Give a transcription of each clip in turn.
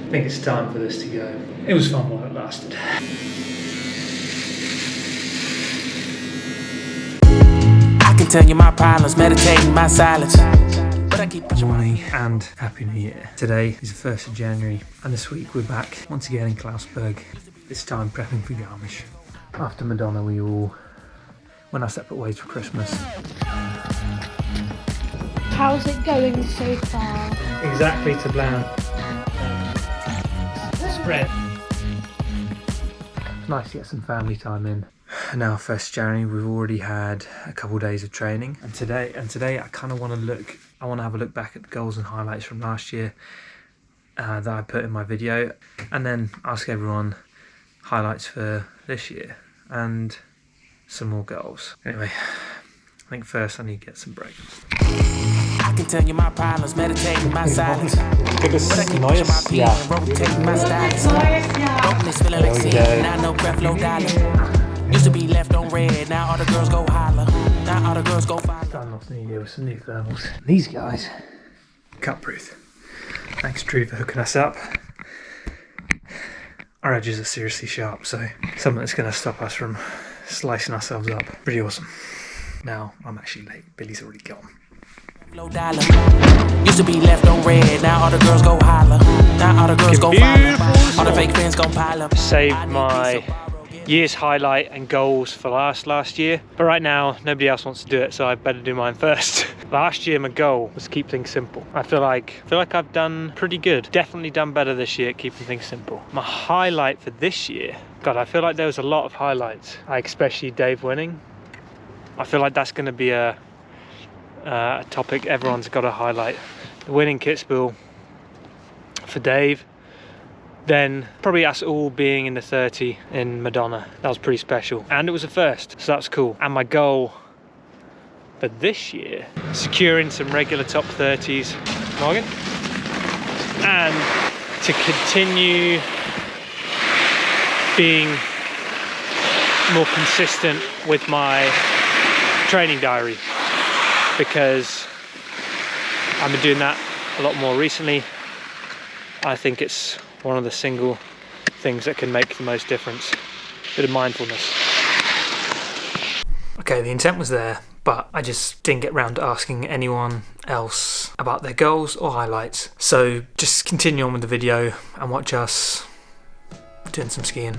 I think it's time for this to go. It was fun while it lasted. I can tell you my problems, meditating my silence. But I keep pushing Morning and Happy New Year. Today is the 1st of January and this week we're back once again in Klausberg, this time prepping for Garmisch. After Madonna we all went our separate ways for Christmas. How's it going so far? Exactly to plan. Spread. It's nice to get some family time in. Now 1st January, we've already had a couple of days of training, and today I kind of want to have a look back at the goals and highlights from last year that I put in my video, and then ask everyone highlights for this year and some more goals. Anyway, I think first I need to get some breakfast. I can tell you my problems, meditating my silence. Gutes But I keep neues pushing my pen, Jahr. rotating my stylus. Brokenness feeling like sin, now no breath, low dollar. Used to be left on red, now all the girls go holler. Now all the girls go follow. Starting off the new year with some new thermals. These guys, cut-proof. Thanks Drew for hooking us up. Our edges are seriously sharp, so something that's going to stop us from slicing ourselves up. Pretty awesome. Now I'm actually late. Billy's already gone. Low dollar. Used to be left on red, now all the girls go holler. Now all the girls go follow. All the fake fans gon' pile up. Saved my year's highlight and goals for last year, but right now nobody else wants to do it, so I better do mine first. Last year my goal was keep things simple. I feel like I've done pretty good. Definitely done better this year at keeping things simple. My highlight for this year, God, I feel like there was a lot of highlights, like especially Dave winning. I feel like that's going to be a topic everyone's got to highlight. The winning Kitzbühel for Dave. Then probably us all being in the 30 in Madonna. That was pretty special. And it was a first, so that's cool. And my goal for this year, securing some regular top 30s, Morgan, and to continue being more consistent with my training diary, because I've been doing that a lot more recently. I think it's one of the single things that can make the most difference. Bit of mindfulness. Okay, the intent was there, but I just didn't get round to asking anyone else about their goals or highlights. So just continue on with the video and watch us doing some skiing.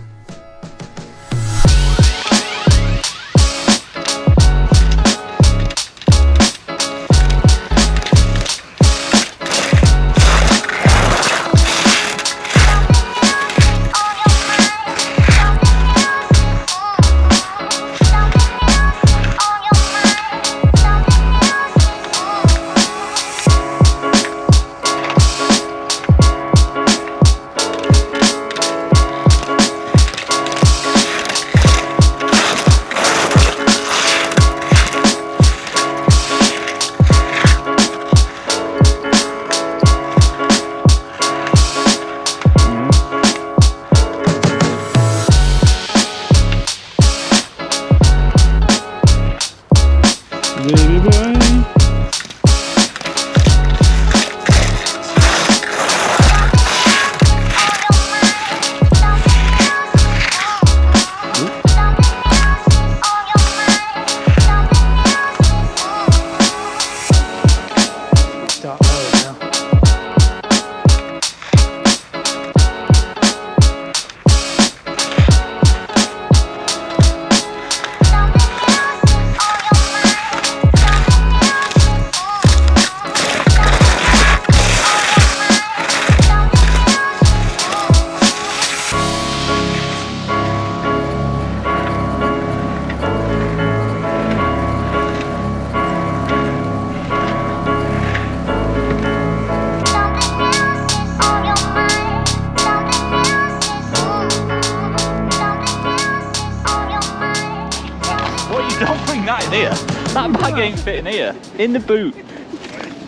here. That bag ain't fitting here. In the boot.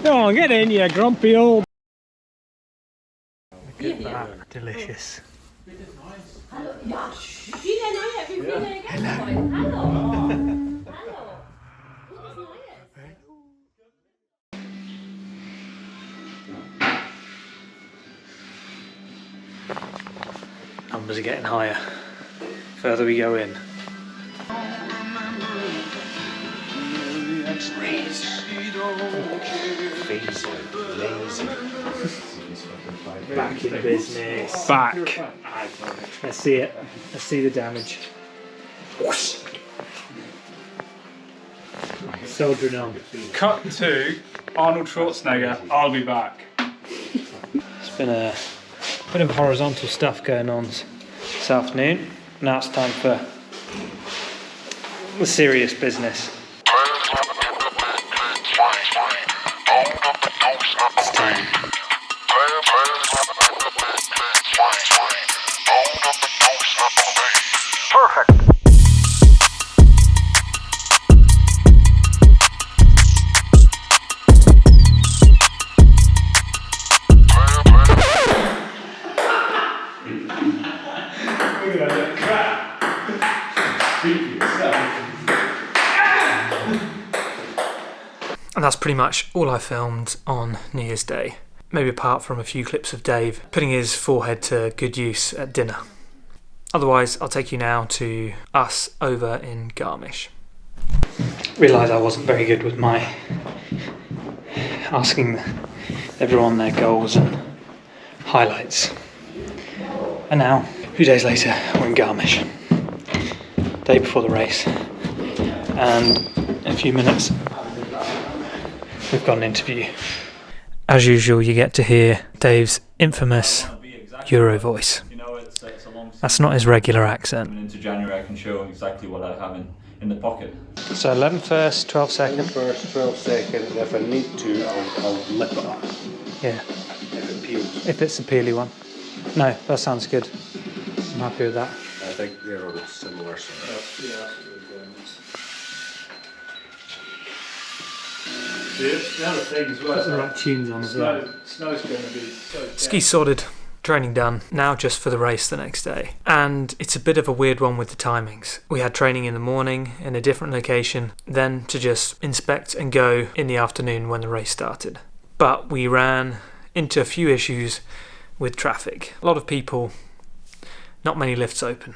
Oh, get in, you grumpy old. Look at that. Delicious. Numbers are getting higher. Further we go in. Back in business. Back. Let's see it. Let's see the damage. Soldiering on. Cut to Arnold Schwarzenegger. I'll be back. It's been a bit of horizontal stuff going on this afternoon. Now it's time for the serious business. It's time. Perfect. And that's pretty much all I filmed on New Year's Day. Maybe apart from a few clips of Dave putting his forehead to good use at dinner. Otherwise, I'll take you now to us over in Garmisch. Realised I wasn't very good with my asking everyone their goals and highlights. And now, a few days later, we're in Garmisch. Day before the race. And in a few minutes, we've got an interview. As usual, you get to hear Dave's infamous Euro voice. That's not his regular accent. Into January, I can show exactly what I have in the pocket. So 11 first, 12 second. First, 12 second, and if I need to, I'll lip it up. Yeah, If it peels. if it's a peely one. No, that sounds good. I'm happy with that. I think they're all similar. The other thing as well, Put the right tunes on as well. snow's going to be so Ski sorted, training done, now just for the race the next day. And it's a bit of a weird one with the timings. We had training in the morning in a different location, then to just inspect and go in the afternoon when the race started. But we ran into a few issues with traffic. A lot of people, not many lifts open.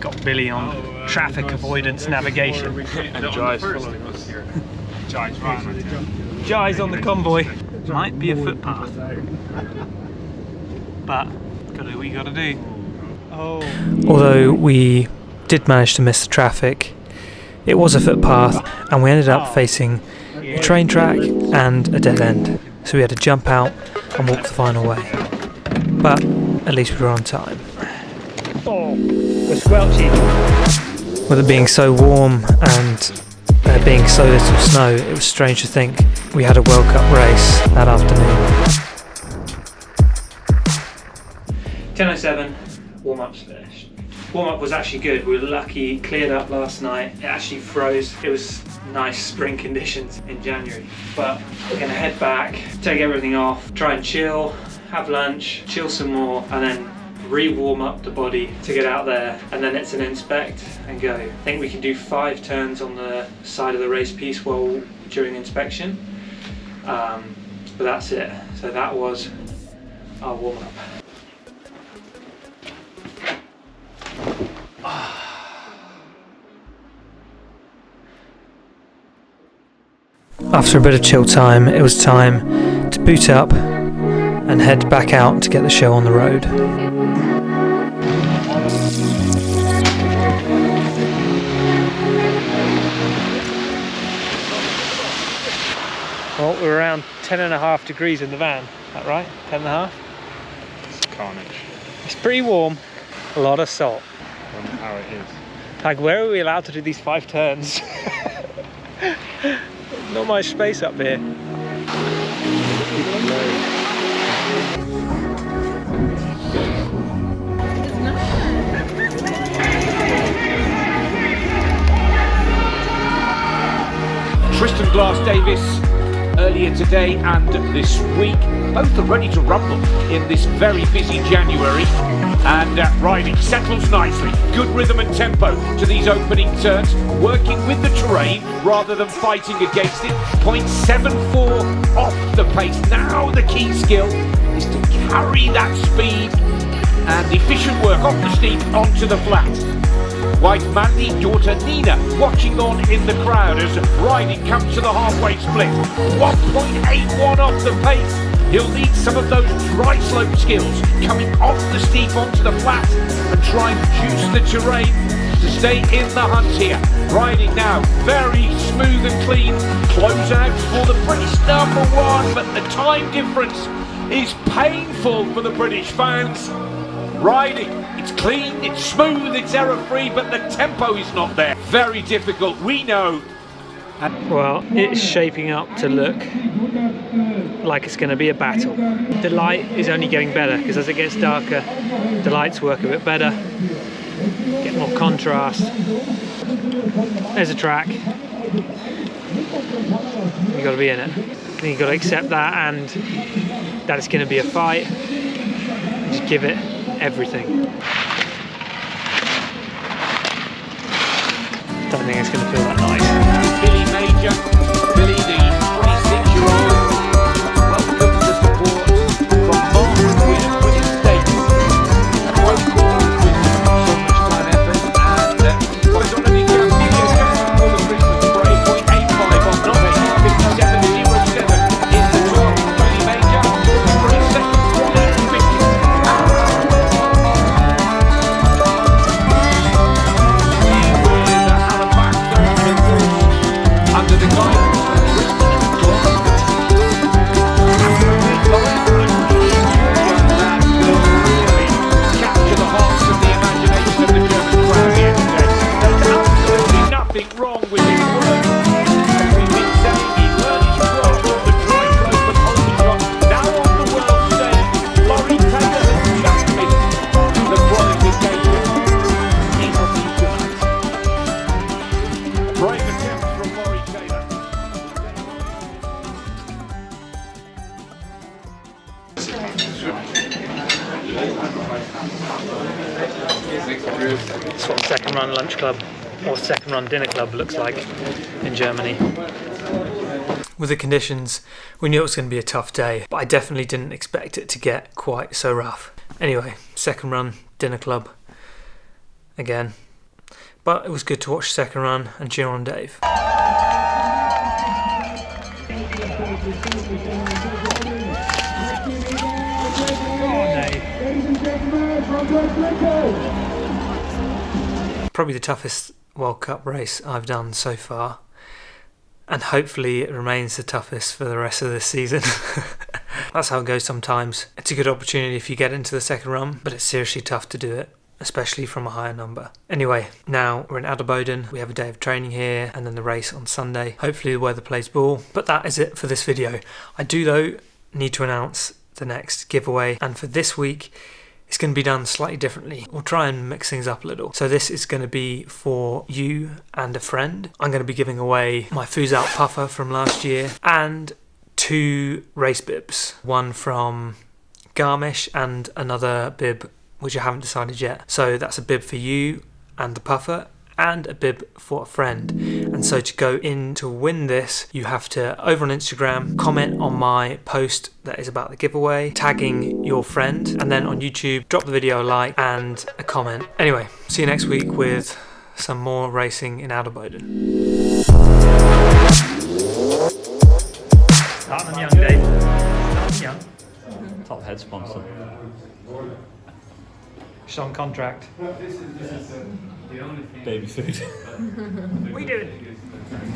Got Billy on traffic avoidance navigation. And Jai's following us here. Jai's right. Jai's on the convoy. Might be a footpath. But, gotta do what you gotta do. Although we did manage to miss the traffic, it was a footpath and we ended up facing a train track and a dead end. So we had to jump out and walk the final way. But at least we were on time. Oh, we're squelchy. With it being so warm and there being so little snow, it was strange to think we had a World Cup race that afternoon. 10:07, warm-up's finished. Warm-up was actually good. We were lucky, it cleared up last night. It actually froze. It was nice spring conditions in January. But we're gonna head back, take everything off, try and chill, have lunch, chill some more, and then re-warm up the body to get out there, and then it's an inspect and go. I think we can do 5 turns on the side of the race piece during inspection, but that's it. So that was our warm-up. After a bit of chill time, it was time to boot up and head back out to get the show on the road. Well, we're around 10.5 degrees in the van, is that right? 10.5? It's carnage. It's pretty warm, a lot of salt. I wonder how it is. Like, where are we allowed to do these 5 turns? Not much space up here. Tristan Glass-Davies earlier today and this week, both are ready to rumble in this very busy January, and riding settles nicely, good rhythm and tempo to these opening turns, working with the terrain rather than fighting against it. 0.74 off the pace. Now the key skill is to carry that speed and efficient work off the steep onto the flat. Wife Mandy, daughter Nina, watching on in the crowd as riding comes to the halfway split. 1.81 off the pace. He'll need some of those dry slope skills coming off the steep onto the flat and try and juice the terrain to stay in the hunt here. Riding now, very smooth and clean. Close out for the British #1, but the time difference is painful for the British fans. Riding, it's clean, it's smooth, it's error-free, but the tempo is not there. Very difficult, we know. Well, it's shaping up to look like it's going to be a battle. The light is only getting better because as it gets darker, the lights work a bit better, get more contrast. There's a track. You've got to be in it. And you've got to accept that and that it's going to be a fight. Just give it everything. Don't think it's going to feel that nice. Billy Major, Billy the 26-year-old, welcomes the support from Mark with British States. A close call with so much time, effort, and was on a big jump here just before the Christmas break. 0.85 on Norway, 57.07 is the top. Billy Major, for his second 2050. Under the guidance of Tristan Gloucester. That will really capture the hearts and the imagination of the German crowd here today. There's absolutely nothing wrong with his work. As we've been saying, he's learned his craft on the dry slope and holding shot. Now on the world stage, Laurie Taylor has just missed the qualification. He's on the tonight. Brave attempt from Laurie Taylor. That's what second run lunch club or second run dinner club looks like in Germany. With the conditions, we knew it was going to be a tough day, but I definitely didn't expect it to get quite so rough. Anyway, second run dinner club again. But it was good to watch second run and cheer on Dave. Probably the toughest World Cup race I've done so far, and hopefully it remains the toughest for the rest of this season. That's how it goes sometimes. It's a good opportunity if you get into the second run, but it's seriously tough to do it, especially from a higher number. Anyway, now we're in Adelboden. We have a day of training here and then the race on Sunday. Hopefully the weather plays ball, but that is it for this video. I do though need to announce the next giveaway, and for this week it's going to be done slightly differently. We'll try and mix things up a little. So this is going to be for you and a friend. I'm going to be giving away my Fusalt puffer from last year and 2 race bibs. One from Garmisch and another bib which I haven't decided yet. So that's a bib for you and the puffer, and a bib for a friend. And so to go in to win this, you have to, over on Instagram, comment on my post that is about the giveaway, tagging your friend, and then on YouTube, drop the video a like and a comment. Anyway, see you next week with some more racing in Adelboden. Start them young, Dave. Start them young. Top head sponsor. She's on contract. Baby food. What are you doing?